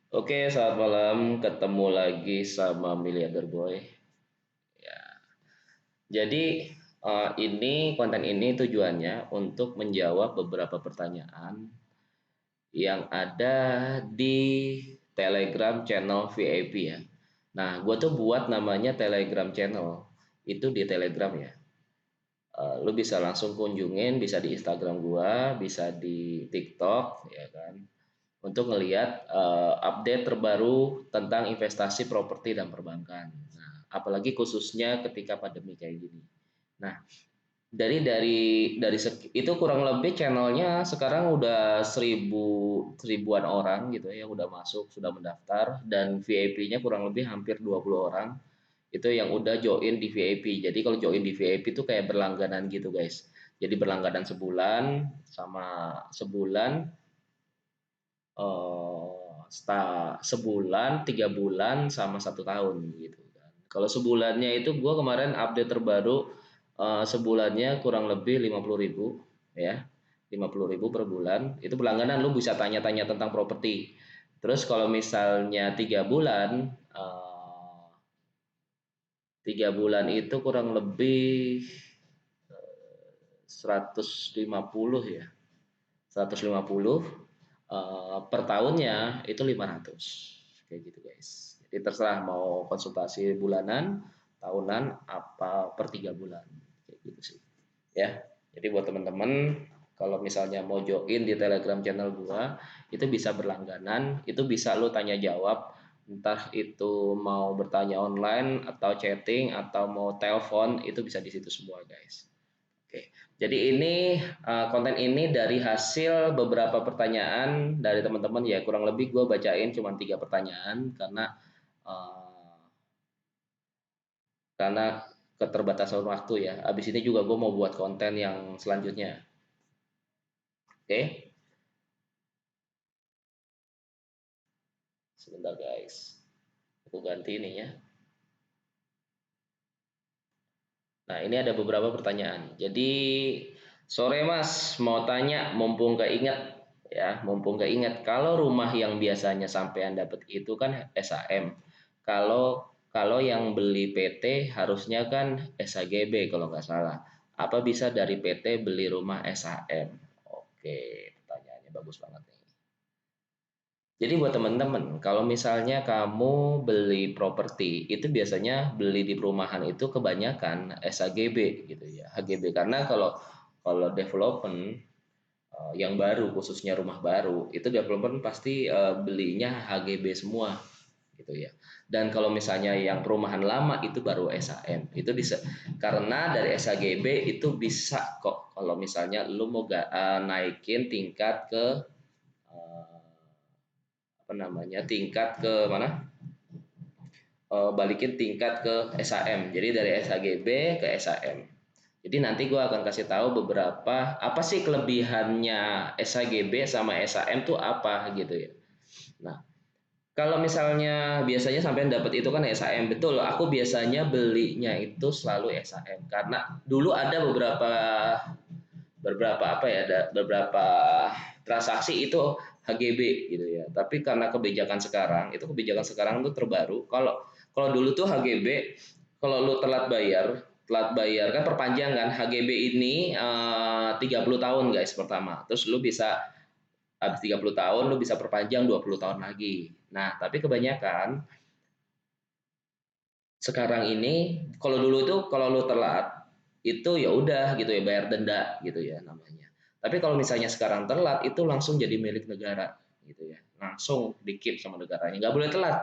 Oke, selamat malam. Ketemu lagi sama Miliarder Boy. Ya, jadi ini konten ini tujuannya untuk menjawab beberapa pertanyaan yang ada di Telegram channel VIP ya. Nah, gue tuh buat namanya Telegram channel itu di Telegram ya. Lu bisa langsung kunjungin, bisa di Instagram gua, bisa di TikTok, ya kan, untuk ngelihat update terbaru tentang investasi properti dan perbankan. Nah, apalagi khususnya ketika pandemi kayak gini. Nah, itu kurang lebih channelnya sekarang udah ribuan orang gitu ya yang udah masuk, sudah mendaftar, dan VIP-nya kurang lebih hampir 20 orang itu yang udah join di VIP. Jadi kalau join di VIP itu kayak berlangganan gitu guys. Jadi berlangganan sebulan sama sebulan sebulan, 3 bulan, sama 1 tahun gitu kan. Kalau sebulannya itu gue kemarin update terbaru, sebulannya kurang lebih 50.000 ya, 50.000 per bulan. Itu berlangganan, lu bisa tanya-tanya tentang properti. Terus kalau misalnya 3 bulan, 3 bulan itu kurang lebih 150 ya, 150 per tahunnya itu 500 kayak gitu guys. Jadi terserah mau konsultasi bulanan, tahunan, apa per 3 bulan kayak gitu sih ya. Jadi buat teman-teman kalau misalnya mau join di Telegram channel gua itu bisa berlangganan, itu bisa lu tanya jawab, entah itu mau bertanya online atau chatting atau mau telepon, itu bisa di situ semua guys. Oke, jadi ini konten ini dari hasil beberapa pertanyaan dari teman-teman ya, kurang lebih gue bacain cuma 3 pertanyaan eh, karena keterbatasan waktu ya. Abis ini juga gue mau buat konten yang selanjutnya. Oke, sebentar guys, aku ganti ini ya. Nah ini ada beberapa pertanyaan. Jadi sore Mas, mau tanya mumpung keinget ya, mumpung keinget kalau rumah yang biasanya sampean dapat itu kan SAM. Kalau kalau yang beli PT harusnya kan SAGB kalau nggak salah. Apa bisa dari PT beli rumah SAM? Oke, pertanyaannya bagus banget nih. Jadi buat teman-teman, kalau misalnya kamu beli properti, itu biasanya beli di perumahan itu kebanyakan SHGB gitu ya, HGB. Karena kalau kalau development yang baru, khususnya rumah baru, itu development pasti belinya HGB semua gitu ya. Dan kalau misalnya yang perumahan lama itu baru SHM. Itu bisa karena dari SHGB itu bisa kok kalau misalnya lu mau naikin tingkat ke eh, apa namanya, tingkat ke mana, balikin tingkat ke SHM, jadi dari SHGB ke SHM. Jadi nanti gue akan kasih tahu beberapa apa sih kelebihannya SHGB sama SHM tuh apa gitu ya. Nah, kalau misalnya biasanya sampai dapat itu kan SHM, betul, aku biasanya belinya itu selalu SHM karena dulu ada beberapa beberapa apa ya, ada beberapa transaksi itu HGB gitu ya. Tapi karena kebijakan sekarang tuh terbaru. Kalau kalau dulu tuh HGB, kalau lu telat bayar kan perpanjang kan HGB ini 30 tahun guys pertama. Terus lu bisa habis 30 tahun lu bisa perpanjang 20 tahun lagi. Nah, tapi kebanyakan sekarang ini kalau dulu tuh kalau lu telat itu ya udah gitu ya, bayar denda gitu ya namanya. Tapi kalau misalnya sekarang telat itu langsung jadi milik negara gitu ya. Langsung di-keep sama negaranya. Nggak boleh telat.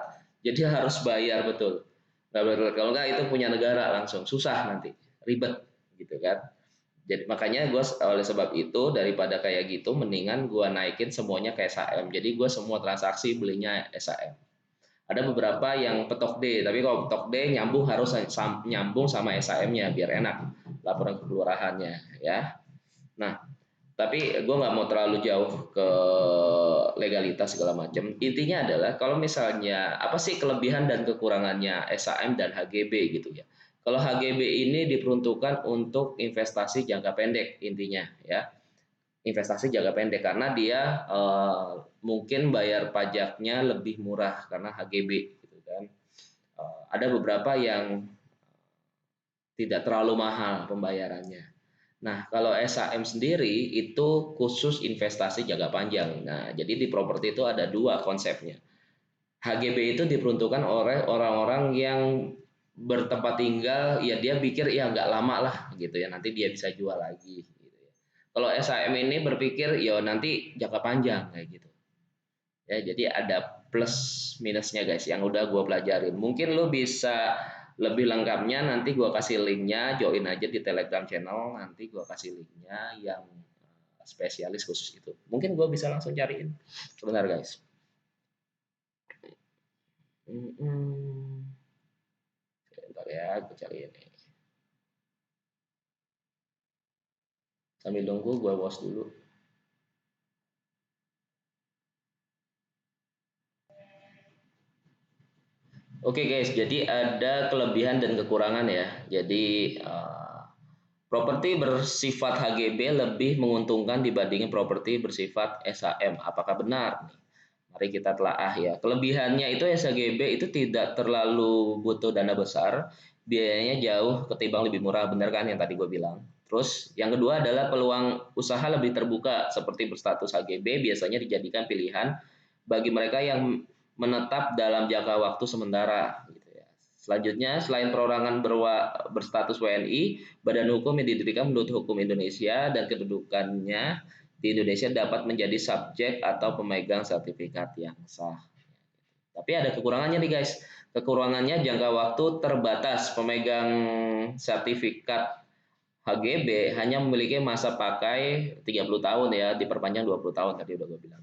Jadi harus bayar betul. Nggak boleh telat. Kalau nggak itu punya negara langsung susah nanti. Ribet gitu kan. Jadi makanya gue oleh sebab itu daripada kayak gitu mendingan gue naikin semuanya ke SHM. Jadi gue semua transaksi belinya SHM. Ada beberapa yang petok D, tapi kalau petok D nyambung harus nyambung sama SAM-nya biar enak laporan ke kelurahannya ya. Nah, tapi gue nggak mau terlalu jauh ke legalitas segala macam. Intinya adalah kalau misalnya apa sih kelebihan dan kekurangannya SAM dan HGB gitu ya. Kalau HGB ini diperuntukkan untuk investasi jangka pendek intinya ya. investasi jangka pendek karena dia mungkin bayar pajaknya lebih murah karena HGB gitu kan. Ada beberapa yang tidak terlalu mahal pembayarannya. Nah, kalau SHM sendiri itu khusus investasi jangka panjang. Nah, jadi di properti itu ada dua konsepnya. HGB itu diperuntukkan oleh orang-orang yang bertempat tinggal, ya dia pikir ya nggak lama lah gitu ya, nanti dia bisa jual lagi gitu ya. Kalau SHM ini berpikir ya nanti jangka panjang kayak gitu. Ya, jadi ada plus minusnya guys yang udah gue pelajarin. Mungkin lo bisa lebih lengkapnya nanti gue kasih linknya, join aja di Telegram channel, nanti gue kasih linknya yang spesialis khusus itu. Mungkin gue bisa langsung cariin. Sebentar guys. Sebentar ya, gue cari ini. Sambil nunggu gue was dulu. Oke guys, jadi ada kelebihan dan kekurangan ya. Jadi properti bersifat HGB lebih menguntungkan dibandingin properti bersifat SHM. Apakah benar? Mari kita telaah ya. Kelebihannya itu SHGB itu tidak terlalu butuh dana besar, biayanya jauh ketimbang lebih murah, benar kan yang tadi gue bilang. Terus yang kedua adalah peluang usaha lebih terbuka seperti berstatus HGB biasanya dijadikan pilihan bagi mereka yang menetap dalam jangka waktu sementara gitu ya. Selanjutnya, selain perorangan berstatus WNI, badan hukum yang didirikan menurut hukum Indonesia dan kedudukannya di Indonesia dapat menjadi subjek atau pemegang sertifikat yang sah. Tapi ada kekurangannya nih guys. Kekurangannya jangka waktu terbatas. Pemegang sertifikat HGB hanya memiliki masa pakai 30 tahun ya, diperpanjang 20 tahun tadi udah gue bilang.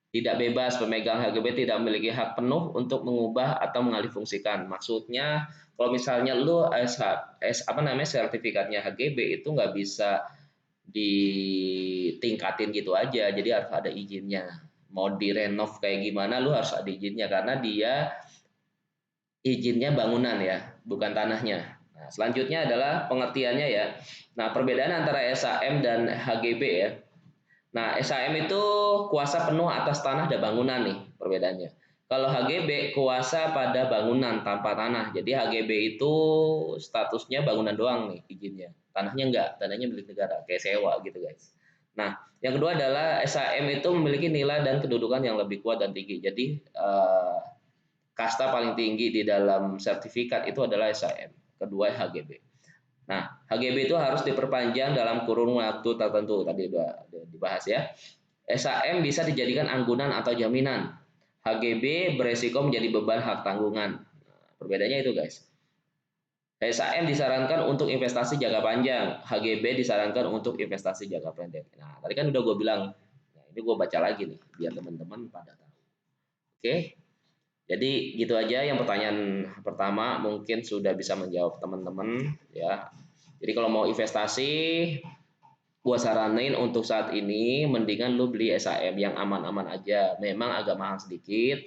Tidak bebas, pemegang HGB tidak memiliki hak penuh untuk mengubah atau mengalihfungsikan. Maksudnya kalau misalnya lu sertifikatnya HGB itu nggak bisa ditingkatin gitu aja, jadi harus ada izinnya. Mau direnov kayak gimana lu harus ada izinnya karena dia izinnya bangunan ya, bukan tanahnya. Nah, selanjutnya adalah pengertiannya ya. Nah, perbedaan antara SHM dan HGB ya. Nah, SHM itu kuasa penuh atas tanah dan bangunan nih perbedaannya. Kalau HGB kuasa pada bangunan tanpa tanah. Jadi HGB itu statusnya bangunan doang nih izinnya. Tanahnya enggak, tanahnya milik negara, kayak sewa gitu guys. Nah, yang kedua adalah SHM itu memiliki nilai dan kedudukan yang lebih kuat dan tinggi. Jadi kasta paling tinggi di dalam sertifikat itu adalah SHM. Kedua HGB. Nah, HGB itu harus diperpanjang dalam kurun waktu tertentu. Tadi sudah dibahas ya. SHM bisa dijadikan anggunan atau jaminan. HGB beresiko menjadi beban hak tanggungan. Nah, perbedaannya itu guys. SHM disarankan untuk investasi jangka panjang. HGB disarankan untuk investasi jangka pendek. Nah, tadi kan udah gue bilang. Nah, ini gue baca lagi nih, biar teman-teman pada tahu. Oke, jadi gitu aja yang pertanyaan pertama mungkin sudah bisa menjawab teman-teman ya. Jadi kalau mau investasi, gua saranin untuk saat ini mendingan lu beli SHM yang aman-aman aja. Memang agak mahal sedikit,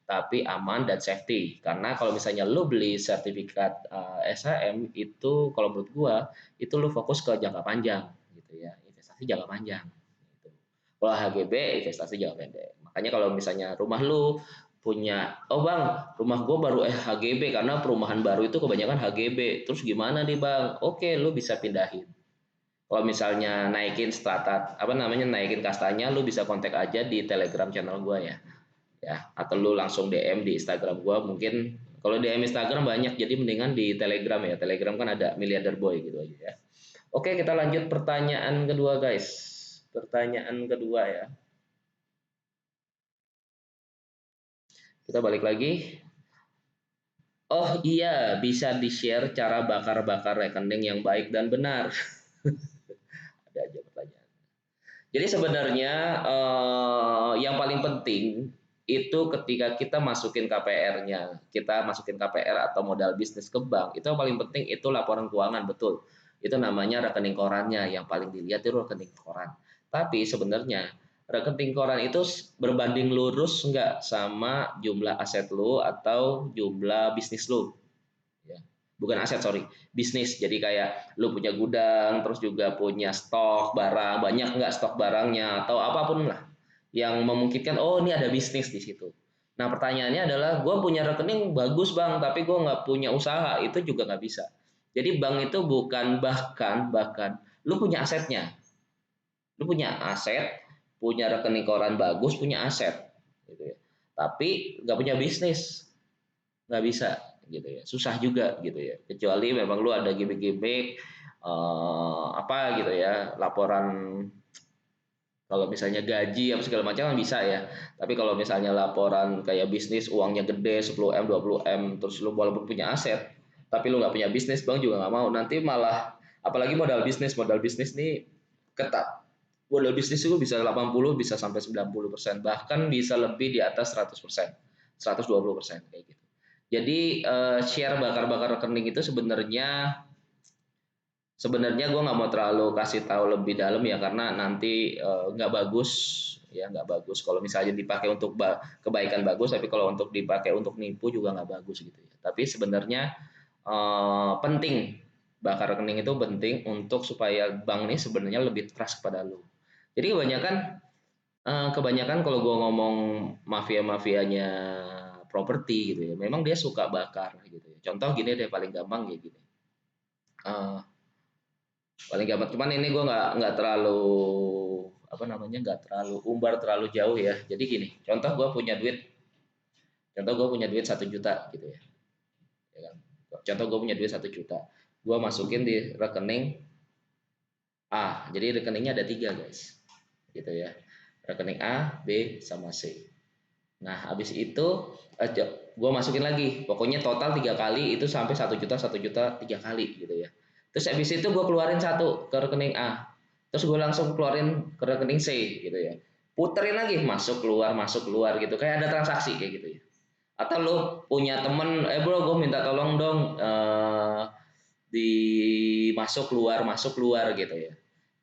tapi aman dan safety. Karena kalau misalnya lu beli sertifikat SHM itu kalau menurut gua itu lu fokus ke jangka panjang gitu ya, investasi jangka panjang. Gitu. Kalau HGB investasi jangka pendek. Makanya kalau misalnya rumah lu punya, oh bang, rumah gue baru HGB karena perumahan baru itu kebanyakan HGB. Terus gimana nih bang? Oke, lu bisa pindahin. Kalau misalnya naikin strata, apa namanya, naikin kastanya, lu bisa kontak aja di Telegram channel gue ya. Ya, atau lu langsung DM di Instagram gue. Mungkin kalau DM Instagram banyak, jadi mendingan di Telegram ya. Telegram kan ada Miliarder Boy gitu aja ya. Oke, kita lanjut pertanyaan kedua guys. Pertanyaan kedua ya. Kita balik lagi. Oh iya, bisa di-share cara bakar-bakar rekening yang baik dan benar. Ada aja pertanyaan. Jadi sebenarnya yang paling penting itu ketika kita masukin KPR-nya, kita masukin KPR atau modal bisnis ke bank, itu yang paling penting itu laporan keuangan, betul. Itu namanya rekening korannya, yang paling dilihat itu rekening koran. Tapi sebenarnya rekening koran itu berbanding lurus enggak sama jumlah aset lu atau jumlah bisnis lu. Ya. bukan aset sorry, bisnis. Jadi kayak lu punya gudang, terus juga punya stok barang, banyak nggak stok barangnya atau apapun lah yang memungkinkan oh ini ada bisnis di situ. Nah pertanyaannya adalah gue punya rekening bagus bang, tapi gue nggak punya usaha, itu juga nggak bisa. Jadi bank itu bukan bahkan lu punya asetnya, lu punya aset, punya rekening koran bagus, punya aset, gitu ya. Tapi nggak punya bisnis, nggak bisa gitu ya, susah juga gitu ya, kecuali memang lu ada gimmick-gimmick apa gitu ya, laporan kalau misalnya gaji apa segala macam kan bisa ya. Tapi kalau misalnya laporan kayak bisnis uangnya gede 10 M 20 M, terus lu walaupun punya aset tapi lu nggak punya bisnis, bang juga nggak mau, nanti malah apalagi modal bisnis nih ketat. Modal bisnis itu bisa 80, bisa sampai 90%, bahkan bisa lebih di atas 100%, 120% kayak gitu. Jadi share bakar-bakar rekening itu sebenarnya sebenarnya gue nggak mau terlalu kasih tahu lebih dalam ya, karena nanti nggak bagus ya, nggak bagus kalau misalnya dipakai untuk kebaikan bagus, tapi kalau untuk dipakai untuk nipu juga nggak bagus gitu ya. Tapi sebenarnya penting, bakar rekening itu penting untuk supaya bank ini sebenarnya lebih trust kepada lu. Jadi kebanyakan kalau gue ngomong mafia-mafianya properti gitu ya, memang dia suka bakar gitu ya. Contoh gini deh paling gampang ya gini. Eh, Paling gampang, cuman ini gue nggak terlalu apa namanya, nggak terlalu umbar terlalu jauh ya. Jadi gini, contoh gue punya duit 1 juta gitu ya kan. Contoh gue punya duit 1 juta, gue masukin di rekening A. Jadi rekeningnya ada tiga guys, gitu ya. Rekening A, B, sama C. Nah habis itu gue masukin lagi, pokoknya total 3 kali itu sampai 1 juta, 1 juta 3 kali gitu ya. Terus habis itu gue keluarin satu ke rekening A, terus gue langsung keluarin ke rekening C gitu ya, puterin lagi masuk keluar gitu, kayak ada transaksi kayak gitu ya. Atau lo punya temen, bro gue minta tolong dong, di masuk keluar gitu ya,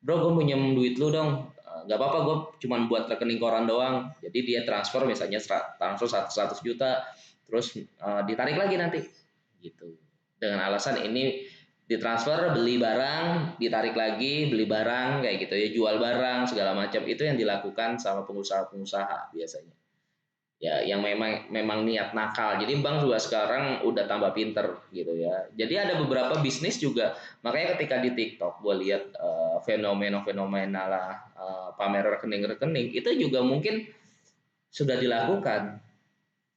bro gue pinjam duit lu dong. Nggak apa-apa, gue cuman buat rekening koran doang. Jadi dia transfer misalnya transfer 100 juta, terus ditarik lagi nanti gitu, dengan alasan ini ditransfer beli barang, ditarik lagi beli barang kayak gitu ya, jual barang segala macam. Itu yang dilakukan sama pengusaha-pengusaha biasanya ya, yang memang niat nakal. Jadi bank juga sekarang udah tambah pinter gitu ya. Jadi ada beberapa bisnis juga, makanya ketika di TikTok gue lihat fenomena lah, pamer rekening-rekening itu juga mungkin sudah dilakukan.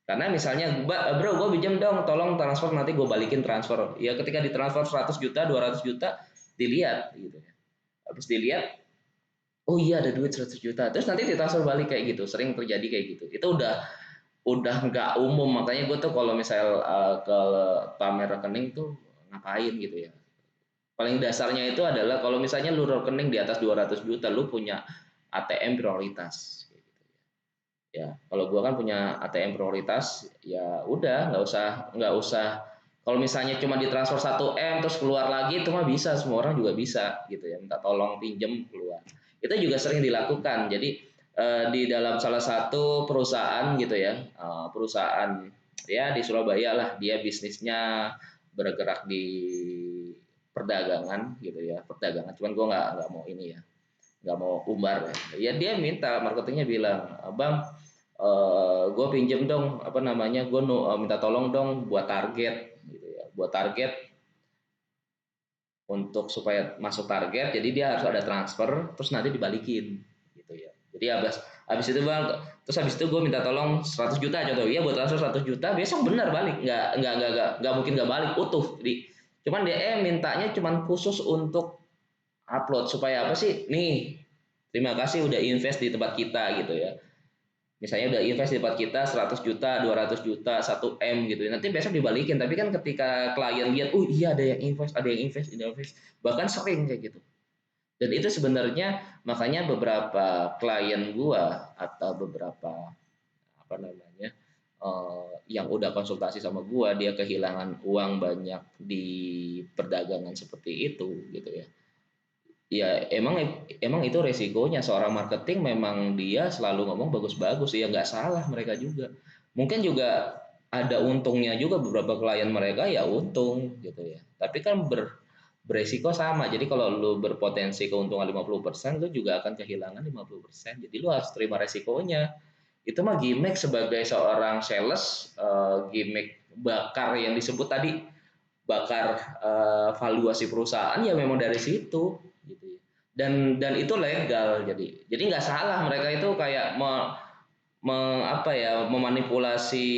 Karena misalnya bro gue pinjam dong, tolong transfer nanti gue balikin transfer ya. Ketika ditransfer 100 juta 200 juta dilihat gitu ya, habis dilihat oh iya ada duit 100 juta, terus nanti ditransfer balik kayak gitu, sering terjadi kayak gitu. Itu udah nggak umum. Makanya gue tuh kalau misal ke pamer rekening tuh ngapain gitu ya, paling dasarnya itu adalah kalau misalnya lu rekening di atas 200 juta lu punya ATM prioritas gitu ya. Kalau gue kan punya ATM prioritas, ya udah nggak usah kalau misalnya cuma ditransfer 1 M terus keluar lagi, itu mah bisa, semua orang juga bisa gitu ya, minta tolong pinjem keluar. Itu juga sering dilakukan. Jadi di dalam salah satu perusahaan gitu ya, perusahaan ya di Surabaya lah, dia bisnisnya bergerak di perdagangan gitu ya, perdagangan. Cuman gue nggak mau ini ya, nggak mau umbar ya. Dia minta marketingnya bilang, bang gue pinjem dong apa namanya, gue minta tolong dong buat target gitu ya, buat target untuk supaya masuk target, jadi dia harus ada transfer terus nanti dibalikin gitu ya. Jadi habis itu bang, terus habis itu gue minta tolong 100 juta contoh ya, buat transfer 100 juta besok benar balik, nggak mungkin nggak balik utuh. Jadi cuman dia mintanya cuman khusus untuk upload supaya apa sih, nih terima kasih udah invest di tempat kita gitu ya. Misalnya udah invest di tempat kita 100 juta, 200 juta, 1 M gitu. Nanti besok dibalikin. Tapi kan ketika klien lihat, oh iya ada yang invest, bahkan sering kayak gitu. Dan itu sebenarnya makanya beberapa klien gua atau beberapa apa namanya yang udah konsultasi sama gua, dia kehilangan uang banyak di perdagangan seperti itu gitu ya. Ya emang itu resikonya seorang marketing, memang dia selalu ngomong bagus-bagus ya, nggak salah mereka juga. Mungkin juga ada untungnya juga, beberapa klien mereka ya untung gitu ya. Tapi kan beresiko sama. Jadi kalau lu berpotensi keuntungan 50%, lu juga akan kehilangan 50%. Jadi lu harus terima resikonya. Itu mah gimmick sebagai seorang sales, gimmick bakar yang disebut tadi, bakar valuasi perusahaan ya memang dari situ gitu ya. Dan itu legal, jadi nggak salah mereka itu kayak apa ya, memanipulasi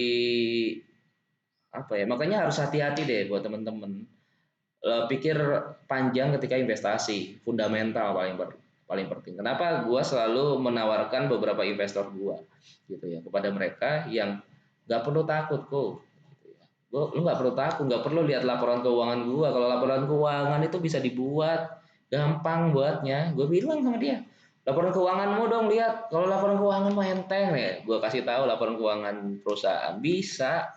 apa ya, makanya harus hati-hati deh buat teman-teman. Pikir panjang ketika investasi, fundamental paling penting. Kenapa gua selalu menawarkan beberapa investor gua gitu ya kepada mereka yang nggak perlu takut kok gitu ya. Lu nggak perlu takut, nggak perlu lihat laporan keuangan gua. Kalau laporan keuangan itu bisa dibuat, gampang buatnya. Gue bilang sama dia, laporan keuanganmu dong lihat. Kalau laporan keuangan mah enteng ya, gua kasih tahu laporan keuangan perusahaan bisa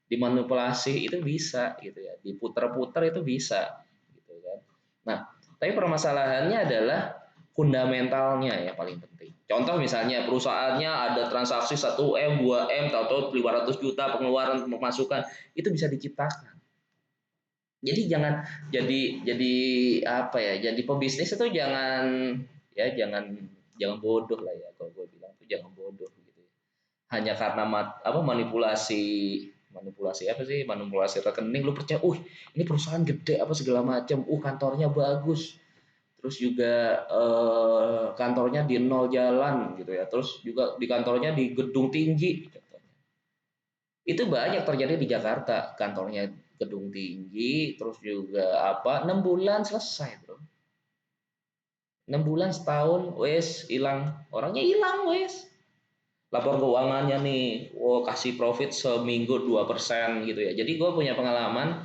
dimanipulasi, itu bisa gitu ya, diputer-puter itu bisa gitu kan. Nah, tapi permasalahannya adalah fundamentalnya ya paling penting. Contoh misalnya perusahaannya ada transaksi 1M 2M atau 500 juta pengeluaran pemasukan, itu bisa diciptakan. Jadi jangan jadi apa ya, jadi pebisnis itu jangan ya, jangan bodoh lah ya, kalau gue bilang tuh jangan bodoh gitu ya. Hanya karena manipulasi, apa sih, manipulasi rekening lu percaya, ini perusahaan gede apa segala macam, kantornya bagus, terus juga kantornya di nol jalan gitu ya, terus juga di kantornya di gedung tinggi. Itu banyak terjadi di Jakarta, kantornya gedung tinggi, terus juga 6 bulan selesai bro, 6 bulan setahun wes hilang, orangnya hilang wes. Lapor keuangannya nih, kasih profit seminggu 2% gitu ya. Jadi gue punya pengalaman,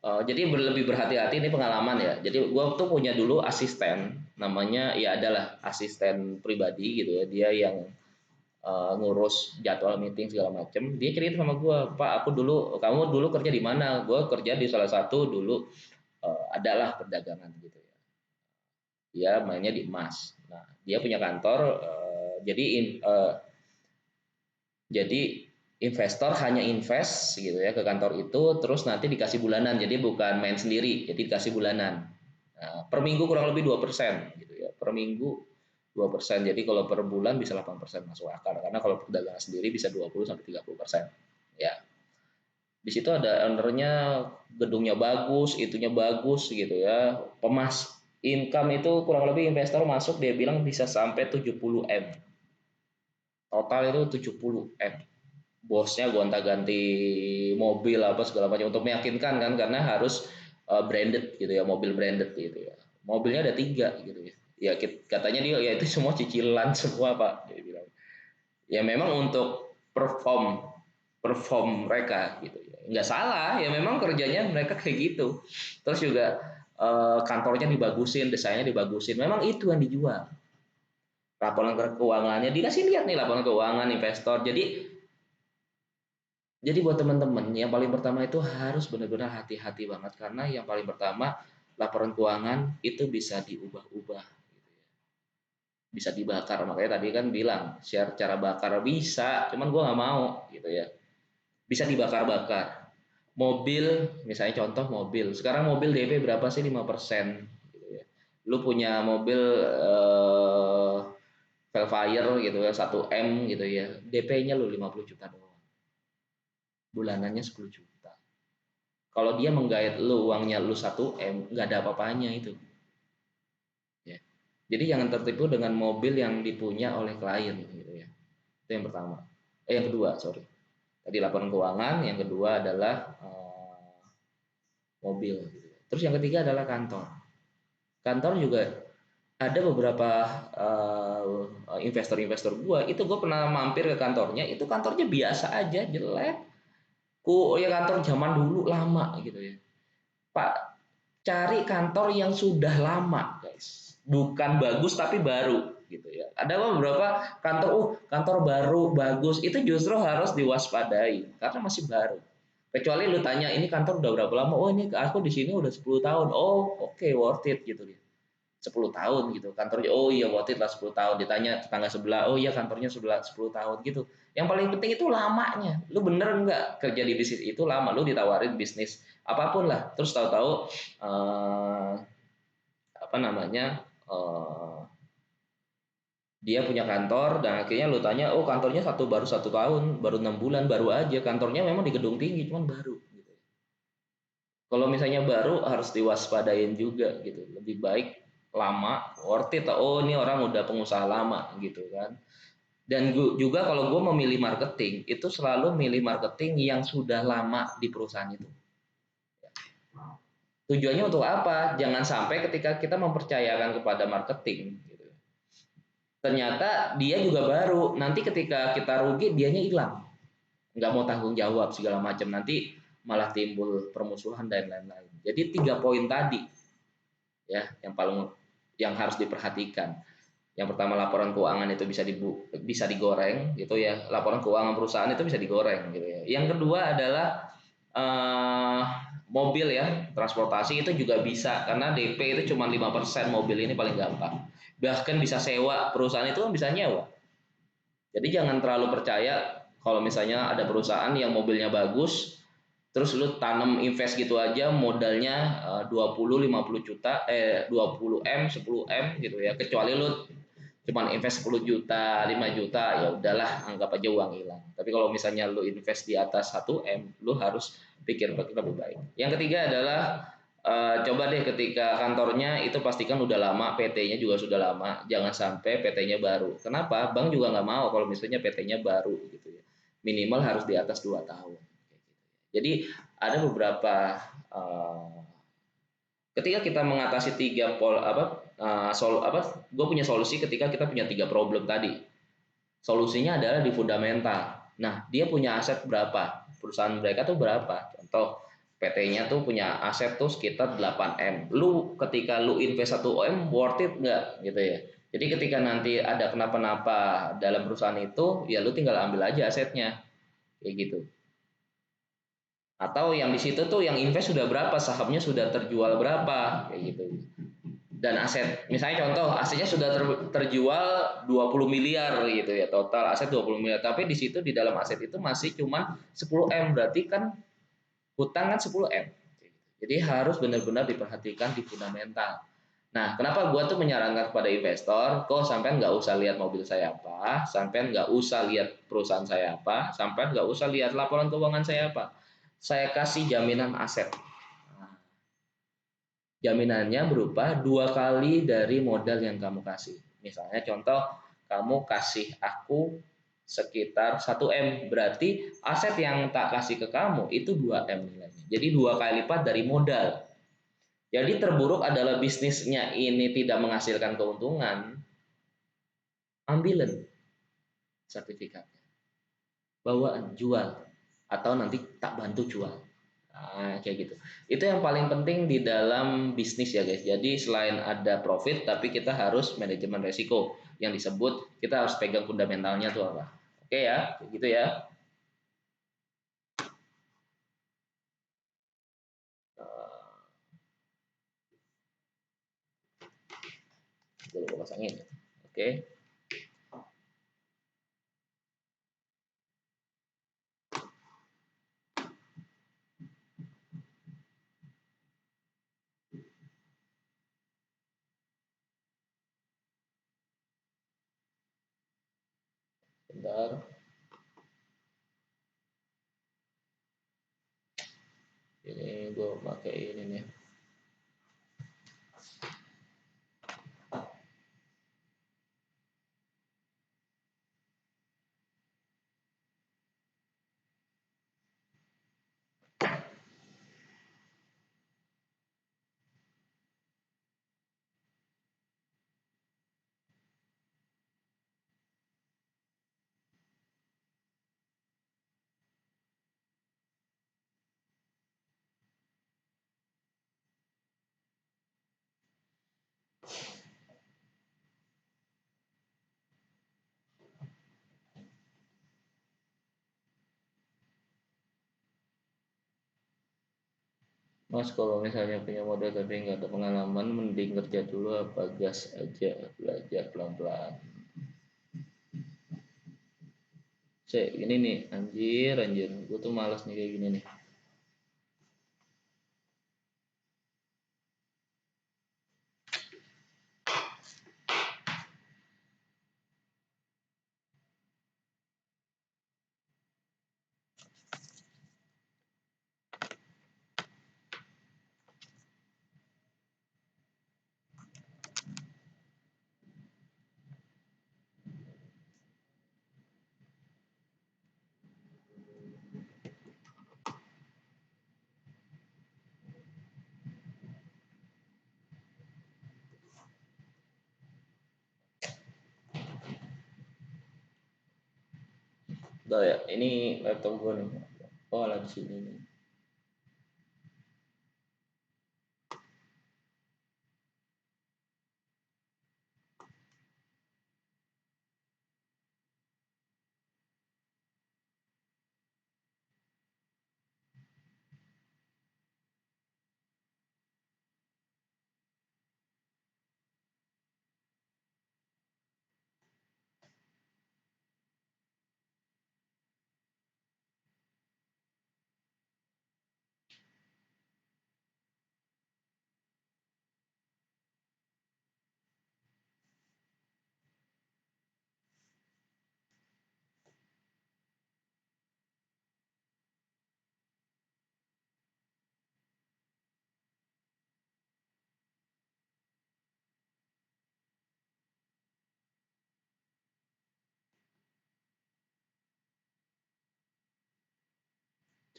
jadi lebih berhati-hati, ini pengalaman ya. Jadi gue tuh punya dulu asisten, namanya ya adalah asisten pribadi gitu ya. Dia yang ngurus jadwal meeting segala macem. Dia cerita sama gue, Pak, kamu dulu kerja di mana? Gue kerja di salah satu dulu, adalah perdagangan gitu ya. Dia mainnya di emas. Nah, dia punya kantor, jadi investor hanya invest gitu ya ke kantor itu, terus nanti dikasih bulanan. Jadi bukan main sendiri, jadi dikasih bulanan. Nah, per minggu kurang lebih 2% gitu ya. Per minggu 2%. Jadi kalau per bulan bisa 8% masuk akal. Karena kalau perdagangan sendiri bisa 20 sampai 30%. Ya. Di situ ada ownernya, gedungnya bagus, itunya bagus gitu ya. Income itu kurang lebih investor masuk dia bilang bisa sampai 70 M. Total itu 70 M. Bosnya gonta-ganti mobil apa segala macam untuk meyakinkan kan, karena harus branded gitu ya, mobil branded gitu ya. Mobilnya ada 3 gitu ya. Ya katanya dia ya itu semua cicilan semua Pak, dia bilang. Ya memang untuk perform perform mereka gitu ya. Nggak salah, ya memang kerjanya mereka kayak gitu. Terus juga kantornya dibagusin, desainnya dibagusin. Memang itu yang dijual. Laporan keuangannya dikasih lihat nih, laporan keuangan investor. Jadi buat teman-teman, yang paling pertama itu harus benar-benar hati-hati banget, karena yang paling pertama laporan keuangan itu bisa diubah-ubah gitu ya. Bisa dibakar. Makanya tadi kan bilang share cara bakar bisa, cuman gua nggak mau gitu ya. Bisa dibakar-bakar. Mobil, misalnya contoh mobil. Sekarang mobil DP berapa sih? 5% gitu ya. Lu punya mobil Velfire gitu ya, 1M gitu ya. DP-nya lu 50 juta doang. Bulanannya 10 juta. Kalau dia menggait lu uangnya lu 1M, nggak ada apa-apanya itu. Ya. Jadi jangan tertipu dengan mobil yang dipunya oleh klien gitu ya. Itu yang pertama. Yang kedua, sorry. Tadi laporan keuangan, yang kedua adalah mobil gitu ya. Terus yang ketiga adalah kantor. Kantor juga ada beberapa investor-investor gua, itu gua pernah mampir ke kantornya, itu kantornya biasa aja, jelek. Ya kantor zaman dulu lama gitu ya. Pak, cari kantor yang sudah lama, guys. Bukan bagus tapi baru gitu ya. Ada beberapa kantor, kantor baru bagus, itu justru harus diwaspadai karena masih baru. Kecuali lu tanya ini kantor udah berapa lama? Oh, ini aku di sini udah 10 tahun. Oh, oke, worth it gitu dia. 10 tahun gitu. Kantornya oh iya worth it lah 10 tahun. Ditanya tetangga sebelah, oh iya kantornya sebelah 10 tahun gitu. Yang paling penting itu lamanya. Lu bener nggak kerja di bisnis itu lama? Lu ditawarin bisnis apapun lah, terus tahu-tahu eh, apa namanya dia punya kantor dan akhirnya lu tanya, oh kantornya baru 1 tahun, baru 6 bulan, baru aja kantornya memang di gedung tinggi, cuman baru. Gitu. Kalau misalnya baru harus diwaspadain juga gitu. Lebih baik lama, worth it. Oh ini orang udah pengusaha lama gitu kan. Dan juga kalau gue memilih marketing, itu selalu milih marketing yang sudah lama di perusahaan itu. Tujuannya untuk apa? Jangan sampai ketika kita mempercayakan kepada marketing, gitu, ternyata dia juga baru. Nanti ketika kita rugi, dianya hilang. Nggak mau tanggung jawab segala macam. Nanti malah timbul permusuhan dan lain-lain. Jadi 3 poin tadi ya yang harus diperhatikan. Yang pertama, laporan keuangan itu bisa digoreng gitu ya. Laporan keuangan perusahaan itu bisa digoreng gitu ya. Yang kedua adalah eh, mobil ya, transportasi itu juga bisa karena DP itu cuma 5%, mobil ini paling gampang. Bahkan bisa sewa, perusahaan itu kan bisa nyewa. Jadi jangan terlalu percaya kalau misalnya ada perusahaan yang mobilnya bagus, terus lu tanam invest gitu aja modalnya 20-50 juta, 20 M, 10 M gitu ya. Kecuali lu cuman invest 10 juta, 5 juta, ya udahlah anggap aja uang hilang. Tapi kalau misalnya lu invest di atas 1 M, lu harus pikir lebih baik. Yang ketiga adalah coba deh ketika kantornya itu pastikan udah lama, PT-nya juga sudah lama, jangan sampai PT-nya baru. Kenapa? Bank juga nggak mau kalau misalnya PT-nya baru gitu ya. Minimal harus di atas 2 tahun. Jadi ada beberapa ketika kita mengatasi tiga pol apa gue punya solusi ketika kita punya 3 problem tadi. Solusinya adalah di fundamental. Nah, dia punya aset berapa? Perusahaan mereka tuh berapa? Contoh, PT-nya tuh punya aset tuh sekitar 8 M. Ketika lu invest 1 M, worth it nggak? Gitu ya. Jadi ketika nanti ada kenapa-napa dalam perusahaan itu, ya lu tinggal ambil aja asetnya. Kayak gitu. Atau yang di situ tuh yang invest sudah berapa, sahamnya sudah terjual berapa, kayak gitu. Dan aset, misalnya contoh asetnya sudah terjual 20 miliar gitu ya, total aset 20 miliar, tapi di situ di dalam aset itu masih cuma 10 M, berarti kan hutang kan 10 M. Jadi harus benar-benar diperhatikan di fundamental. Nah, kenapa gua tuh menyarankan kepada investor, kok sampai nggak usah lihat mobil saya apa, sampai nggak usah lihat perusahaan saya apa, sampai nggak usah lihat laporan keuangan saya apa, saya kasih jaminan aset. Jaminannya berupa 2 kali dari modal yang kamu kasih. Misalnya contoh, kamu kasih aku sekitar 1 M, berarti aset yang tak kasih ke kamu itu 2 M nilainya. Jadi 2 kali lipat dari modal. Jadi terburuk adalah bisnisnya ini tidak menghasilkan keuntungan, ambilin sertifikatnya, bawaan jual, atau nanti tak bantu jual. Nah, kayak gitu. Itu yang paling penting di dalam bisnis ya guys. Jadi selain ada profit, tapi kita harus manajemen resiko. Yang disebut kita harus pegang fundamentalnya tuh apa. Oke ya, kayak gitu ya. Gue pasangin. Oke. Bentar. Ini gue pakai ini nih. Mas kalau misalnya punya modal tapi nggak ada pengalaman, mending kerja dulu apa gas aja, belajar pelan-pelan. Gini nih, anjir, anjir. Gue tuh males nih kayak gini nih. Udah ya, ini laptop gue nih. Oh, lah di sini nih.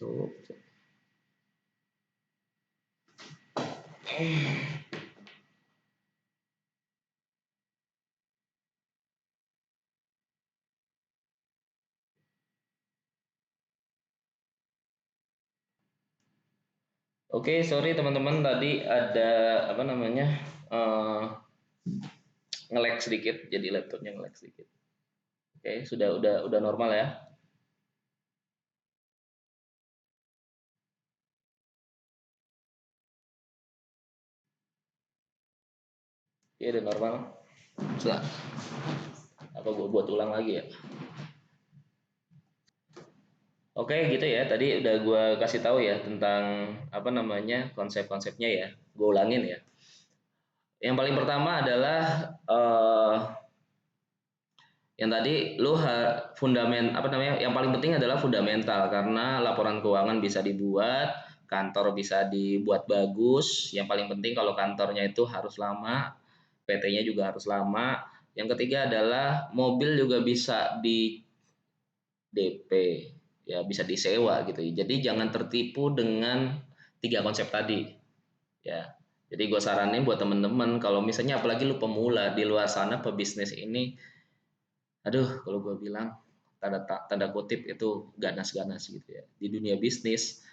Tuh. Oke, sorry teman-teman, tadi ada apa namanya, eh nge-lag sedikit, jadi laptopnya nge-lag sedikit. Oke, udah normal ya. Oke, udah normal. Sudah. Apa gue buat ulang lagi ya? Oke, gitu ya. Tadi udah gue kasih tahu ya tentang apa namanya konsep-konsepnya ya. Gue ulangin ya. Yang paling pertama adalah eh, yang tadi fundamen apa namanya? Yang paling penting adalah fundamental karena laporan keuangan bisa dibuat, kantor bisa dibuat bagus. Yang paling penting kalau kantornya itu harus lama, PT-nya juga harus lama. Yang ketiga adalah mobil juga bisa di DP, ya bisa disewa gitu. Jadi jangan tertipu dengan tiga konsep tadi, ya. Jadi gue saranin buat temen-temen kalau misalnya apalagi lu pemula di luar sana pebisnis ini, aduh kalau gue bilang tanda kutip itu ganas-ganas gitu ya. Di dunia bisnis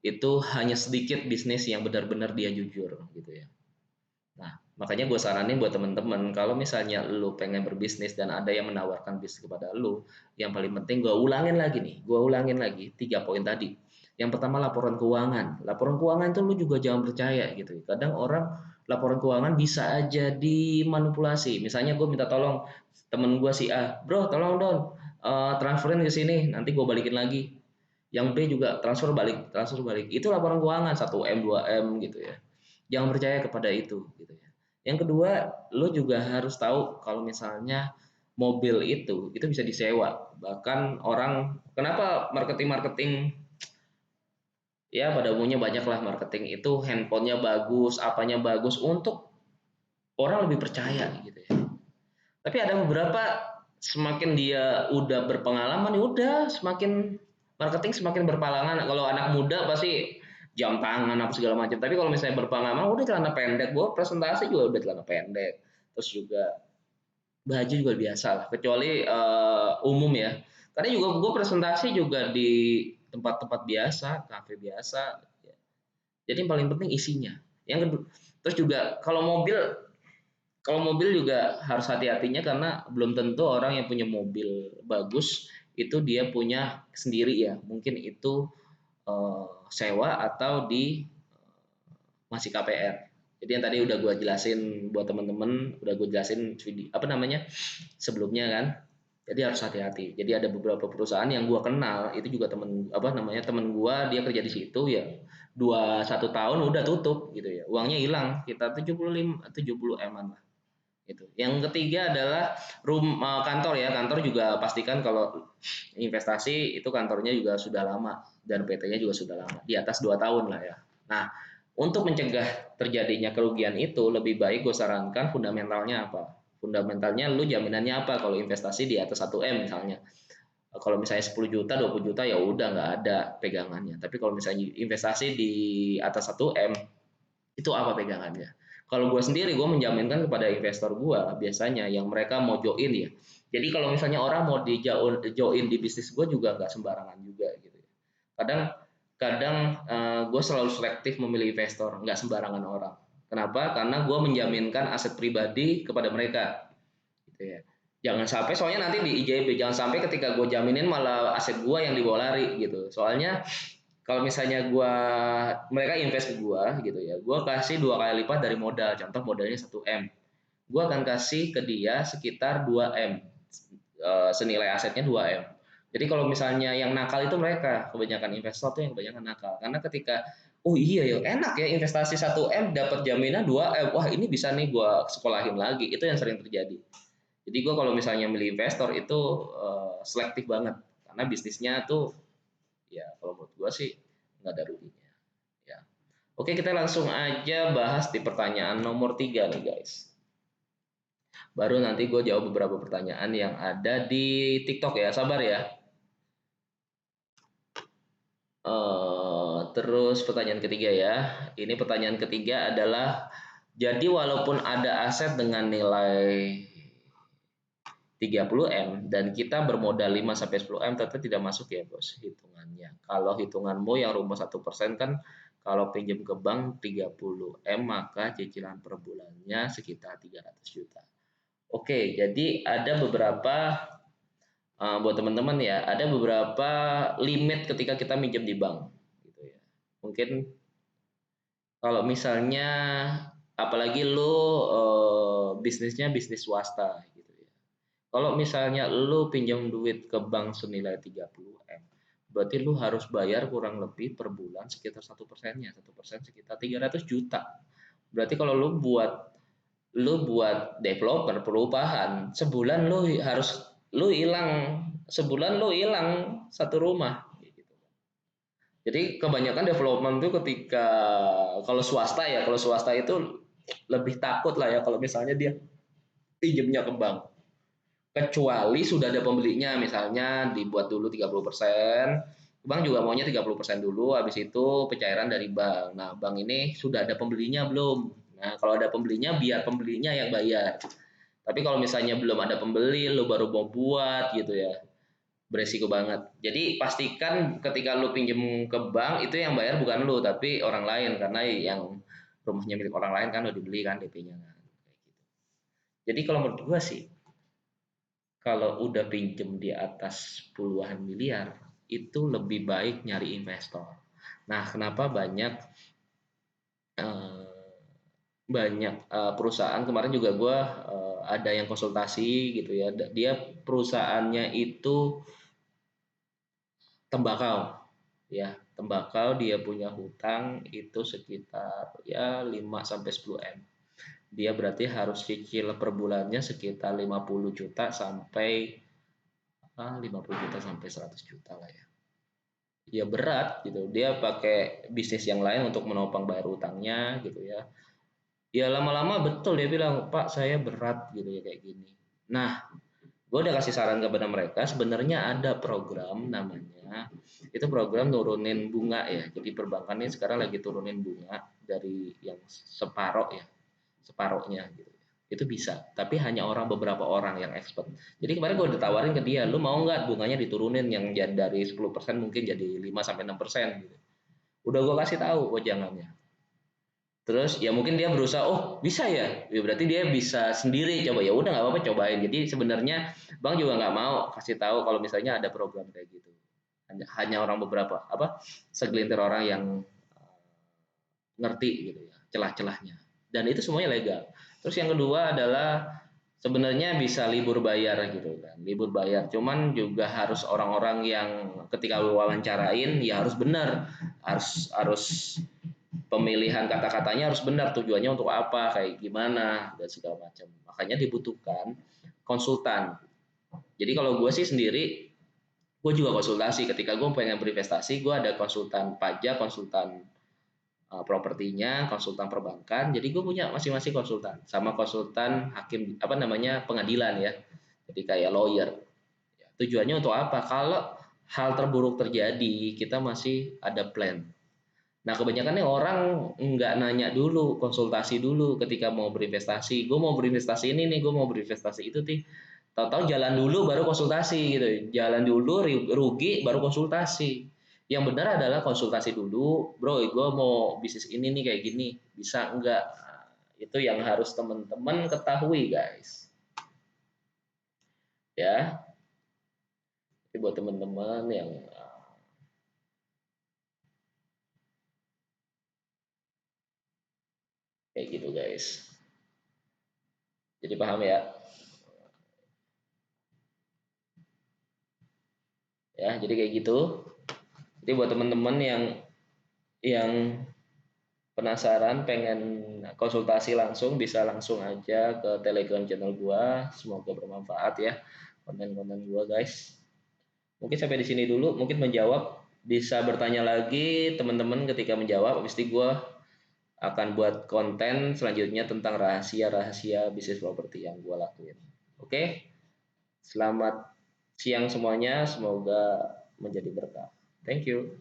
itu hanya sedikit bisnis yang benar-benar dia jujur gitu ya. Nah, makanya gue saranin buat temen-temen kalau misalnya lu pengen berbisnis dan ada yang menawarkan bisnis kepada lu, yang paling penting gue ulangin lagi 3 poin tadi. Yang pertama laporan keuangan. Laporan keuangan itu lu juga jangan percaya gitu. Kadang orang laporan keuangan bisa aja dimanipulasi. Misalnya gue minta tolong temen gue si A, bro tolong dong transferin ke sini, nanti gue balikin lagi. Yang B juga transfer balik. Itu laporan keuangan 1M 2M gitu ya. Jangan percaya kepada itu gitu ya. Yang kedua, lo juga harus tahu kalau misalnya mobil itu bisa disewa. Bahkan orang kenapa marketing-marketing ya pada umumnya banyak lah marketing itu handphonenya bagus, apanya bagus untuk orang lebih percaya gitu ya. Tapi ada beberapa semakin dia udah berpengalaman ya udah semakin marketing semakin berpengalaman. Kalau anak muda pasti jam tangan apa segala macam. Tapi kalau misalnya berpengalaman udah celana pendek, gue presentasi juga udah celana pendek. Terus juga baju juga biasa lah, kecuali umum ya. Karena juga gue presentasi juga di tempat-tempat biasa, kafe biasa. Jadi yang paling penting isinya. Yang kedua, terus juga kalau mobil juga harus hati-hatinya karena belum tentu orang yang punya mobil bagus itu dia punya sendiri ya. Mungkin itu sewa atau di masih KPR. Jadi yang tadi udah gue jelasin buat teman-teman, udah gue jelasin video apa namanya sebelumnya kan. Jadi harus hati-hati. Jadi ada beberapa perusahaan yang gua kenal itu juga temen apa namanya temen gua dia kerja di situ ya 1 tahun udah tutup gitu ya. Uangnya hilang kita 70 M-an lah itu. Yang ketiga adalah kantor ya. Kantor juga pastikan kalau investasi itu kantornya juga sudah lama dan PT-nya juga sudah lama di atas 2 tahun lah ya. Nah, untuk mencegah terjadinya kerugian itu lebih baik gue sarankan fundamentalnya apa? Fundamentalnya lu jaminannya apa kalau investasi di atas 1 M misalnya. Kalau misalnya 10 juta, 20 juta ya udah nggak ada pegangannya. Tapi kalau misalnya investasi di atas 1 M itu apa pegangannya? Kalau gue sendiri gue menjaminkan kepada investor gue biasanya yang mereka mau join ya. Jadi kalau misalnya orang mau join di bisnis gue juga nggak sembarangan juga gitu ya. Kadang kadang gue selalu selektif memilih investor, nggak sembarangan orang. Kenapa? Karena gue menjaminkan aset pribadi kepada mereka gitu ya. Jangan sampai soalnya nanti di IJB jangan sampai ketika gue jaminin malah aset gue yang dibawa lari gitu. Soalnya kalau misalnya mereka invest ke gua gitu ya, gua kasih 2 kali lipat dari modal. Contoh modalnya 1 M, gua akan kasih ke dia sekitar 2 M, senilai asetnya 2 M. Jadi kalau misalnya yang nakal itu mereka, kebanyakan investor tuh yang kebanyakan nakal. Karena ketika oh iya ya enak ya investasi 1 M dapat jaminan 2 M, wah ini bisa nih gua sekolahin lagi. Itu yang sering terjadi. Jadi gua kalau misalnya milih investor itu selektif banget karena bisnisnya tuh ya kalau menurut gua sih nggak ada ruginya ya. Oke, kita langsung aja bahas di pertanyaan nomor 3 nih guys, baru nanti gue jawab beberapa pertanyaan yang ada di TikTok ya, sabar ya. Terus pertanyaan ketiga ya, ini pertanyaan ketiga adalah jadi walaupun ada aset dengan nilai 30 M dan kita bermodal 5 sampai 10 M tetap tidak masuk ya bos hitungannya. Kalau hitunganmu yang rumus 1% kan kalau pinjam ke bank 30 M maka cicilan per bulannya sekitar 300 juta. Oke, jadi ada beberapa buat teman-teman ya, ada beberapa limit ketika kita minjem di bank gitu ya. Mungkin kalau misalnya apalagi lo bisnisnya bisnis swasta gitu ya. Kalau misalnya lu pinjam duit ke bank senilai 30 M, berarti lu harus bayar kurang lebih per bulan sekitar 1%-nya. 1% sekitar 300 juta. Berarti kalau lu buat developer perubahan, sebulan lu hilang satu rumah gitu. Jadi kebanyakan development itu ketika kalau swasta itu lebih takut lah ya kalau misalnya dia pinjemnya ke bank, kecuali sudah ada pembelinya misalnya dibuat dulu 30%, bank juga maunya 30% dulu habis itu pencairan dari bank. Nah, bank ini sudah ada pembelinya belum? Nah, kalau ada pembelinya biar pembelinya yang bayar. Tapi kalau misalnya belum ada pembeli lu baru mau buat gitu ya, beresiko banget. Jadi pastikan ketika lu pinjem ke bank itu yang bayar bukan lu tapi orang lain karena yang rumahnya milik orang lain kan udah dibeli kan DP-nya kan. Kayak gitu. Jadi kalau menurut gua sih kalau udah pinjem di atas puluhan miliar itu lebih baik nyari investor. Nah, kenapa eh, perusahaan kemarin juga gue ada yang konsultasi gitu ya. Dia perusahaannya itu tembakau, ya tembakau dia punya hutang itu sekitar ya 5 sampai 10 M. Dia berarti harus cicil per bulannya sekitar 50 juta sampai 50 juta sampai 100 juta lah ya. Ya berat gitu. Dia pakai bisnis yang lain untuk menopang bayar utangnya gitu ya. Ya lama-lama betul dia bilang, "Pak, saya berat gitu ya kayak gini." Nah, gue udah kasih saran kepada mereka, sebenarnya ada program namanya, itu program nurunin bunga ya. Jadi perbankan ini sekarang lagi turunin bunga dari yang separoh ya, separohnya gitu. Itu bisa, tapi hanya beberapa orang yang expert. Jadi kemarin gue udah tawarin ke dia, lu mau nggak bunganya diturunin yang dari 10% mungkin jadi 5 sampai 6% gitu. Udah gue kasih tahu jangannya. Terus ya mungkin dia berusaha, oh bisa ya, ya berarti dia bisa sendiri coba ya udah nggak apa-apa cobain. Jadi sebenarnya bang juga nggak mau kasih tahu kalau misalnya ada program kayak gitu. Hanya orang beberapa segelintir orang yang ngerti gitu ya celah-celahnya. Dan itu semuanya legal. Terus yang kedua adalah sebenarnya bisa libur bayar gitu kan, libur bayar. Cuman juga harus orang-orang yang ketika lu wawancarain ya harus benar, harus harus pemilihan kata-katanya harus benar, tujuannya untuk apa, kayak gimana dan segala macam. Makanya dibutuhkan konsultan. Jadi kalau gue sih sendiri, gue juga konsultasi ketika gue pengen berinvestasi, gue ada konsultan pajak, konsultan propertinya, konsultan perbankan. Jadi gue punya masing-masing konsultan, sama konsultan hakim apa namanya pengadilan ya. Jadi kayak lawyer. Ya, tujuannya untuk apa? Kalau hal terburuk terjadi, kita masih ada plan. Nah kebanyakan nih orang nggak nanya dulu, konsultasi dulu ketika mau berinvestasi. Gue mau berinvestasi ini nih, gue mau berinvestasi itu nih. Tahu-tahu jalan dulu baru konsultasi gitu. Jalan dulu rugi baru konsultasi. Yang benar adalah konsultasi dulu, bro. Gue mau bisnis ini nih kayak gini, bisa enggak? Nah, itu yang harus teman-teman ketahui guys. Ya, jadi buat teman-teman yang kayak gitu guys. Jadi paham ya? Ya, jadi kayak gitu. Jadi buat teman-teman yang penasaran pengen konsultasi langsung bisa langsung aja ke Telegram channel gua. Semoga bermanfaat ya konten-konten gua guys. Mungkin sampai di sini dulu, mungkin menjawab bisa bertanya lagi teman-teman ketika menjawab. Habis itu gua akan buat konten selanjutnya tentang rahasia-rahasia bisnis properti yang gua lakuin. Oke. Selamat siang semuanya, semoga menjadi berkah. Thank you.